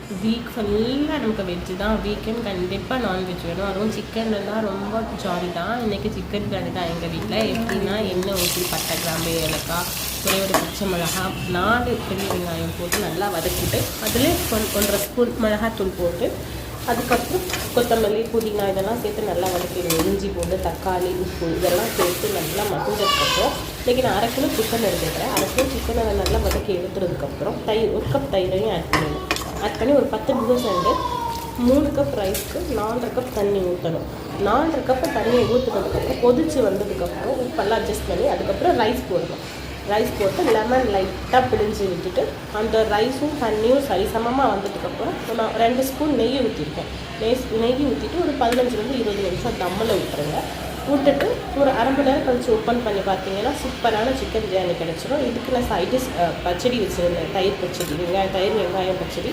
Week ஃபுல்லாக நமக்கு veg தான். வீக்கெண்ட் கண்டிப்பாக நான்வெஜ் வேணும். அதுவும் சிக்கன்லாம் ரொம்ப ஜாலி தான். இன்றைக்கி சிக்கன் பிரியாணி தான் எங்கள் வீட்டில். எப்படின்னா எண்ணெய் ஊற்றி பட்டை கிராம்பு ஏலக்காய் ஒரே ஒரு பச்சை மிளகா 4 பெரிய வெங்காயம் போட்டு நல்லா வதக்கிட்டு அதில் 1.5 ஸ்பூன் மிளகாத்தூள் போட்டு அதுக்கப்புறம் கொத்தமல்லி புதினா இதெல்லாம் சேர்த்து நல்லா வதக்கிடுவோம். இஞ்சி பூண்டு தக்காளி உப்பு இதெல்லாம் சேர்த்து நல்லா மசிஞ்சதுக்கப்புறம் இன்றைக்கி நான் 1/2 கிலோ சிக்கன் எடுத்துக்கிறேன். 1/2 கிலோ சிக்கனை நல்லா வதக்கி எடுத்துறதுக்கப்புறம் தயிர் 1 கப் தயிரையும் ஆட் பண்ணணும். ஆட் பண்ணி ஒரு 10 நிமிஷம் 3 கப் ரைஸ்க்கு 4.5 கப் தண்ணி ஊற்றணும். 4.5 கப் தண்ணியை ஊற்றுனதுக்கப்புறம் கொதிச்சு வந்ததுக்கப்புறம் உப்பெல்லாம் அட்ஜஸ்ட் பண்ணி அதுக்கப்புறம் ரைஸ் போடணும். ரைஸ் போட்டு லெமன் லைட்டாக பிழிஞ்சு விட்டுட்டு அந்த ரைஸும் தண்ணியும் சரிசமமாக வந்ததுக்கப்புறம் நான் 2 ஸ்பூன் நெய் ஊற்றிருக்கேன். நெய் ஊற்றிட்டு ஒரு 15 20 நிமிஷம் தம்மில் விட்டுருங்க. விட்டுட்டு ஒரு 1/2 மணி நேரம் கழிச்சு ஓப்பன் பண்ணி பார்த்தீங்கன்னா சூப்பரான சிக்கன் பிரியாணி கிடச்சிரும். இதுக்கு நான் சைடிஷ் பச்சடி வச்சுருந்தேன். தயிர் பச்சடி, தயிர் வெங்காயம் பச்சடி.